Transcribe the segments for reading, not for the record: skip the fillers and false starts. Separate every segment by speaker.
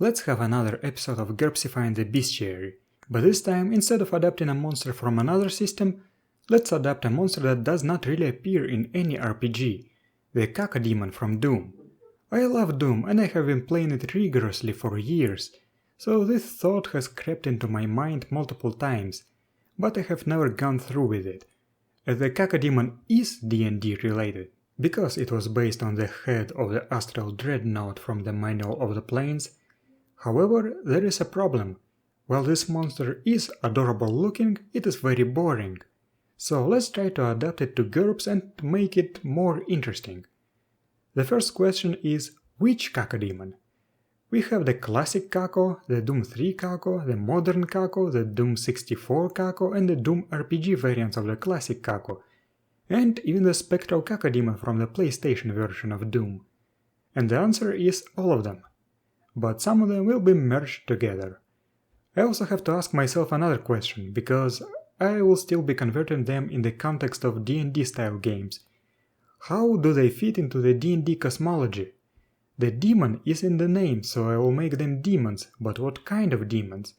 Speaker 1: Let's have another episode of GURPSifying the Bestiary, but this time, instead of adapting a monster from another system, let's adapt a monster that does not really appear in any RPG, the Cacodemon from Doom. I love Doom and I have been playing it rigorously for years, so this thought has crept into my mind multiple times, but I have never gone through with it. The Cacodemon is D&D related, because it was based on the head of the Astral Dreadnought from the Manual of the Planes. However, there is a problem. While this monster is adorable looking, it is very boring. So let's try to adapt it to GURPS and make it more interesting. The first question is, which Cacodemon? We have the classic Caco, the Doom 3 Caco, the modern Caco, the Doom 64 Caco and the Doom RPG variants of the classic Caco, and even the Spectral Cacodemon from the PlayStation version of Doom. And the answer is all of them. But some of them will be merged together. I also have to ask myself another question, because I will still be converting them in the context of D&D style games. How do they fit into the D&D cosmology? The demon is in the name, so I will make them demons, but what kind of demons?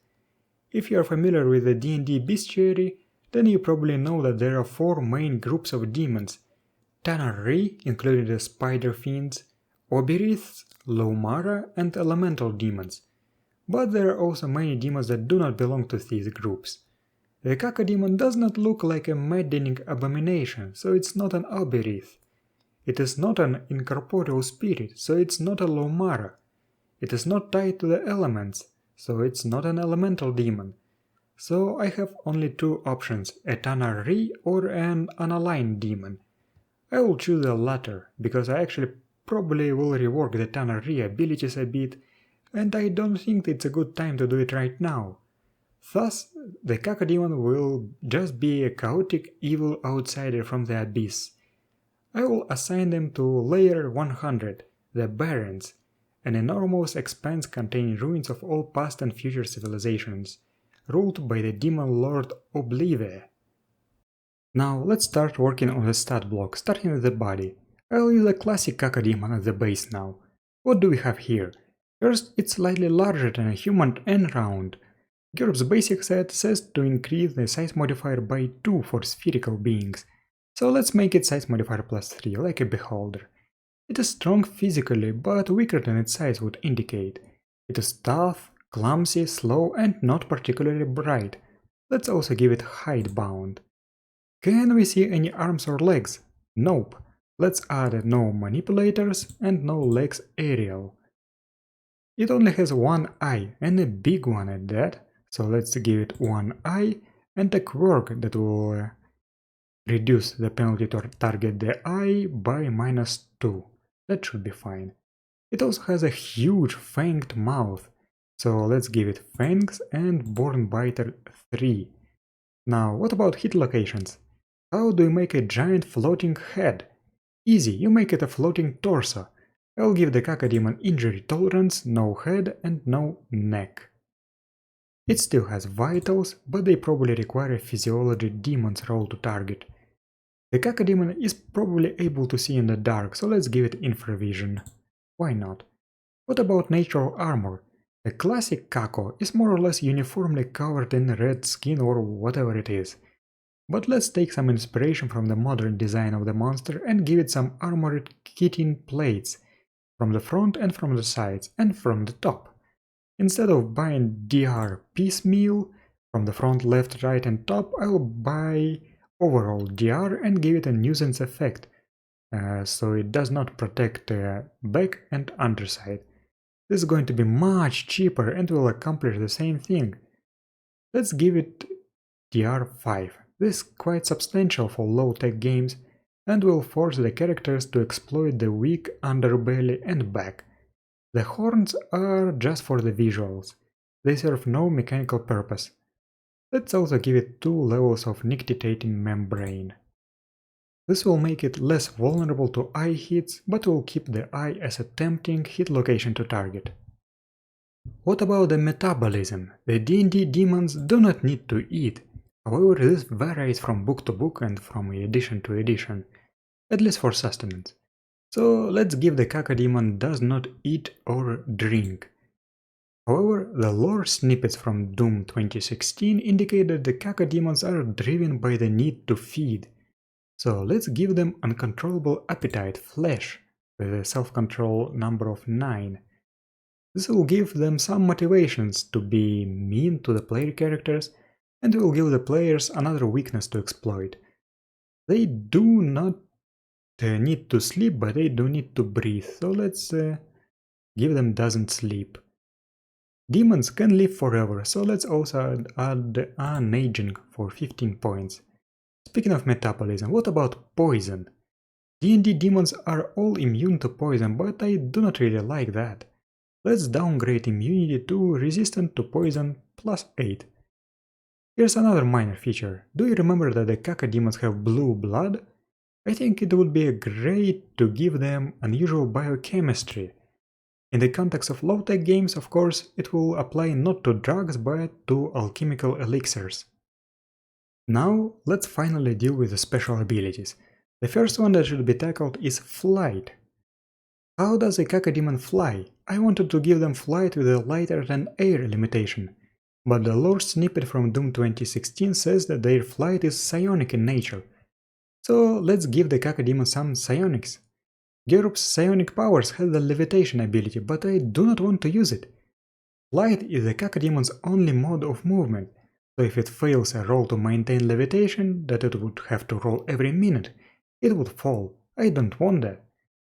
Speaker 1: If you are familiar with the D&D Bestiary, then you probably know that there are 4 main groups of demons: Tanar'ri, including the Spider Fiends, Obiriths, Lomara and Elemental Demons. But there are also many demons that do not belong to these groups. The Cacodemon does not look like a maddening abomination, so it's not an Obirith. It is not an incorporeal spirit, so it's not a Lomara. It is not tied to the elements, so it's not an elemental demon. So I have only 2 options, a Tanar'ri or an unaligned demon. I will choose the latter, because I actually probably will rework the Tanar'ri abilities a bit, and I don't think it's a good time to do it right now. Thus, the Cacodemon will just be a chaotic evil outsider from the abyss. I will assign them to Layer 100, the Barrens, an enormous expanse containing ruins of all past and future civilizations, ruled by the demon lord Oblive. Now let's start working on the stat block, starting with the body. I'll use a classic Cacodemon as the base now. What do we have here? First, it's slightly larger than a human and round. GURPS basic set says to increase the size modifier by 2 for spherical beings, so let's make it size modifier plus 3, like a beholder. It is strong physically, but weaker than its size would indicate. It is tough, clumsy, slow and not particularly bright. Let's also give it height bound. Can we see any arms or legs? Nope. Let's add no manipulators and no legs aerial. It only has 1 eye, and a big one at that, so let's give it 1 eye and a quirk that will reduce the penalty to target the eye by -2. That should be fine. It also has a huge fanged mouth, so let's give it fangs and Born Biter 3. Now, what about hit locations? How do you make a giant floating head? Easy, you make it a floating torso. I'll give the Cacodemon injury tolerance, no head and no neck. It still has vitals, but they probably require a physiology demon's roll to target. The Cacodemon is probably able to see in the dark, so let's give it infravision. Why not? What about natural armor? The classic Caco is more or less uniformly covered in red skin or whatever it is. But let's take some inspiration from the modern design of the monster and give it some armored chitin plates, from the front and from the sides, and from the top. Instead of buying DR piecemeal, from the front, left, right and top, I'll buy overall DR and give it a nuisance effect, so it does not protect back and underside. This is going to be much cheaper and will accomplish the same thing. Let's give it DR 5. This is quite substantial for low-tech games and will force the characters to exploit the weak underbelly and back. The horns are just for the visuals. They serve no mechanical purpose. Let's also give it 2 levels of nictitating membrane. This will make it less vulnerable to eye hits, but will keep the eye as a tempting hit location to target. What about the metabolism? The D&D demons do not need to eat. However, this varies from book to book and from edition to edition, at least for sustenance. So let's give the Cacodemon does not eat or drink. However, the lore snippets from Doom 2016 indicate that the Cacodemons are driven by the need to feed. So let's give them uncontrollable appetite flesh with a self-control number of 9. This will give them some motivations to be mean to the player characters, and will give the players another weakness to exploit. They do not need to sleep, but they do need to breathe, so let's give them doesn't sleep. Demons can live forever, so let's also add the unaging for 15 points. Speaking of metabolism, what about poison? D&D demons are all immune to poison, but I do not really like that. Let's downgrade immunity to resistant to poison plus 8. Here's another minor feature. Do you remember that the Cacodemons have blue blood? I think it would be great to give them unusual biochemistry. In the context of low-tech games, of course, it will apply not to drugs but to alchemical elixirs. Now, let's finally deal with the special abilities. The first one that should be tackled is flight. How does a Cacodemon fly? I wanted to give them flight with a lighter than air limitation, but the lore snippet from Doom 2016 says that their flight is psionic in nature. So let's give the Cacodemon some psionics. GURPS psionic powers has the levitation ability, but I do not want to use it. Flight is the Cacodemon's only mode of movement, so if it fails a roll to maintain levitation that it would have to roll every minute, it would fall. I don't want that.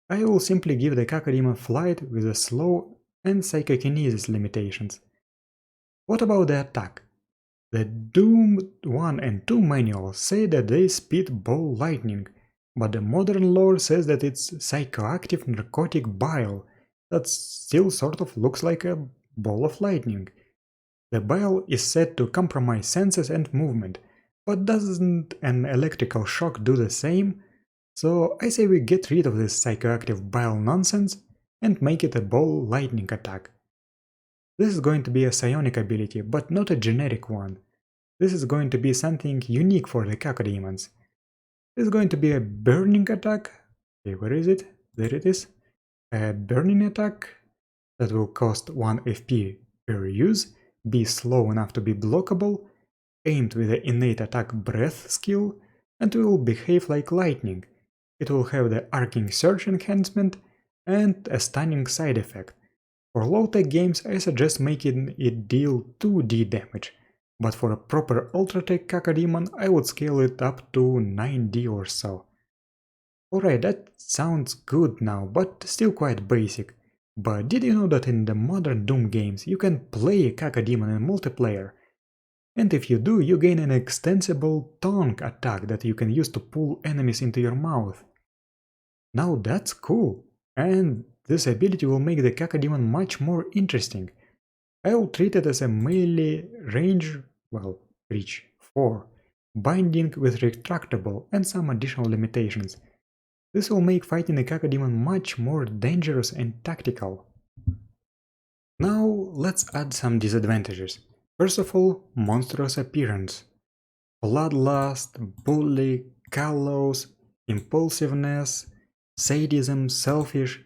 Speaker 1: I will simply give the Cacodemon flight with the slow and psychokinesis limitations. What about the attack? The Doom 1 and 2 manuals say that they spit ball lightning, but the modern lore says that it's psychoactive narcotic bile that still sort of looks like a ball of lightning. The bile is said to compromise senses and movement, but doesn't an electrical shock do the same? So I say we get rid of this psychoactive bile nonsense and make it a ball lightning attack. This is going to be a psionic ability, but not a generic one. This is going to be something unique for the Cacodemons. This is going to be a burning attack. Okay, where is it? There it is. A burning attack that will cost 1 FP per use, be slow enough to be blockable, aimed with the innate attack breath skill, and will behave like lightning. It will have the arcing surge enhancement and a stunning side effect. For low-tech games I suggest making it deal 2d damage, but for a proper ultra-tech Cacodemon I would scale it up to 9d or so. Alright, that sounds good now, but still quite basic. But did you know that in the modern Doom games you can play a Cacodemon in multiplayer? And if you do, you gain an extensible tongue attack that you can use to pull enemies into your mouth. Now that's cool, and this ability will make the Cacodemon much more interesting. I will treat it as a melee range, reach 4, binding with retractable and some additional limitations. This will make fighting a Cacodemon much more dangerous and tactical. Now let's add some disadvantages. First of all, monstrous appearance. Bloodlust, bully, callous, impulsiveness, sadism, selfish.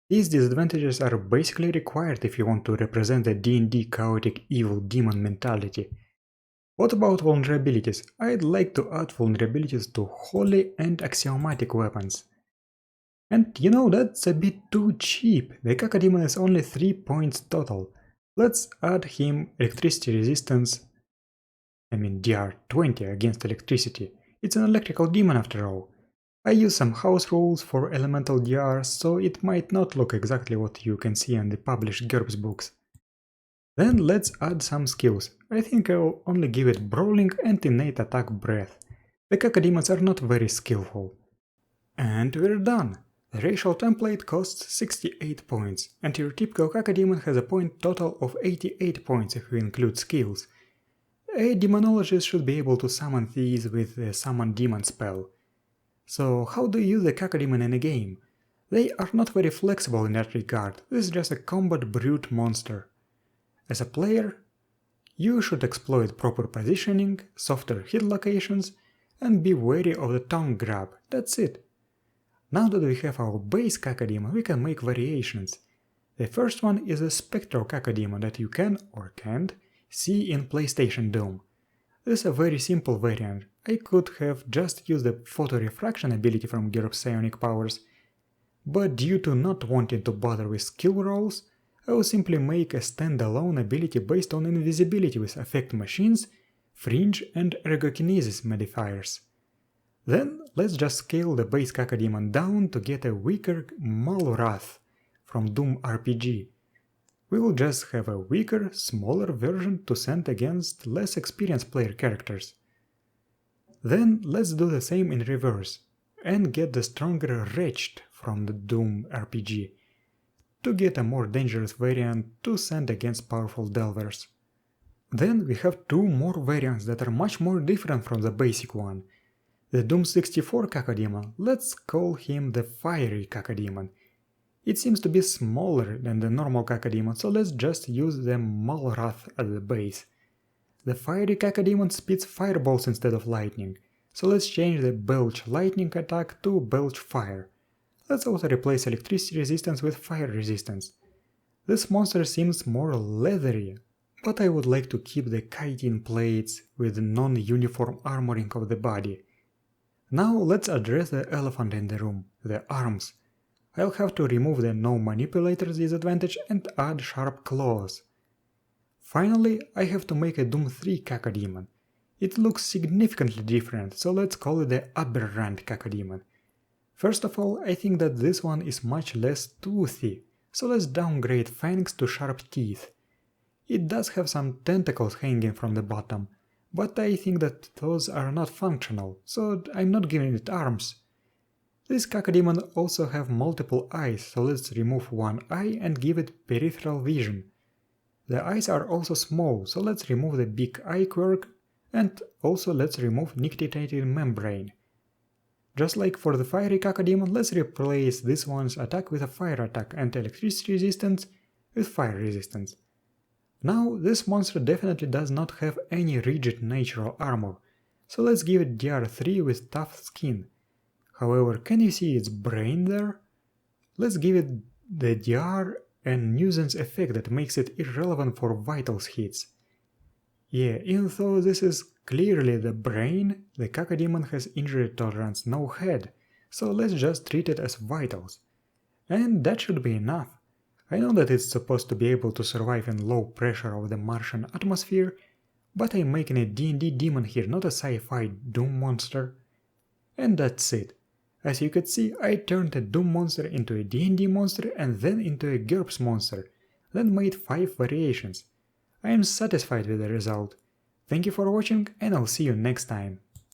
Speaker 1: These disadvantages are basically required if you want to represent the D&D chaotic evil demon mentality. What about vulnerabilities? I'd like to add vulnerabilities to holy and axiomatic weapons. And you know, that's a bit too cheap. The Cacodemon is only 3 points total. Let's add him electricity resistance, DR 20 against electricity. It's an electrical demon after all. I use some house rules for elemental DRs, so it might not look exactly what you can see in the published GURPS books. Then let's add some skills. I think I'll only give it brawling and innate attack breath. The Cacodemons are not very skillful. And we're done! The racial template costs 68 points, and your typical Cacodemon has a point total of 88 points if you include skills. A demonologist should be able to summon these with the Summon Demon spell. So how do you use the Cacodemon in a game? They are not very flexible in that regard, this is just a combat brute monster. As a player, you should exploit proper positioning, softer hit locations, and be wary of the tongue grab, that's it. Now that we have our base Cacodemon, we can make variations. The first one is a Spectral Cacodemon that you can, or can't, see in PlayStation Doom. This is a very simple variant. I could have just used the photo refraction ability from GURPS Psionic Powers, but due to not wanting to bother with skill rolls, I will simply make a standalone ability based on invisibility with Affect Machines, Fringe and Ergokinesis modifiers. Then let's just scale the base Cacodemon down to get a weaker Malwrath from Doom RPG. We will just have a weaker, smaller version to send against less experienced player characters. Then let's do the same in reverse, and get the stronger Wretched from the Doom RPG, to get a more dangerous variant to send against powerful Delvers. Then we have two more variants that are much more different from the basic one. The Doom 64 Cacodemon, let's call him the Fiery Cacodemon. It seems to be smaller than the normal Cacodemon, so let's just use the Malwrath at the base. The Fiery Cacodemon spits fireballs instead of lightning, so let's change the Belch Lightning attack to Belch Fire. Let's also replace electricity resistance with fire resistance. This monster seems more leathery, but I would like to keep the chitin plates with non-uniform armoring of the body. Now let's address the elephant in the room, the arms. I'll have to remove the no manipulators disadvantage and add sharp claws. Finally, I have to make a Doom 3 Cacodemon. It looks significantly different, so let's call it the Aberrant Cacodemon. First of all, I think that this one is much less toothy, so let's downgrade fangs to sharp teeth. It does have some tentacles hanging from the bottom, but I think that those are not functional, so I'm not giving it arms. This Cacodemon also have multiple eyes, so let's remove one eye and give it peripheral vision. The eyes are also small, so let's remove the big eye quirk, and also let's remove nictitated membrane. Just like for the Fiery Cacodemon, let's replace this one's attack with a fire attack and electricity resistance with fire resistance. Now, this monster definitely does not have any rigid natural armor, so let's give it DR3 with tough skin. However, can you see its brain there? Let's give it the DR and nuisance effect that makes it irrelevant for vitals hits. Yeah, even though this is clearly the brain, the Cacodemon has injury tolerance, no head, so let's just treat it as vitals. And that should be enough. I know that it's supposed to be able to survive in low pressure of the Martian atmosphere, but I'm making a D&D demon here, not a sci-fi Doom monster. And that's it. As you could see, I turned a Doom monster into a D&D monster and then into a GURPS monster, then made 5 variations. I am satisfied with the result. Thank you for watching and I'll see you next time.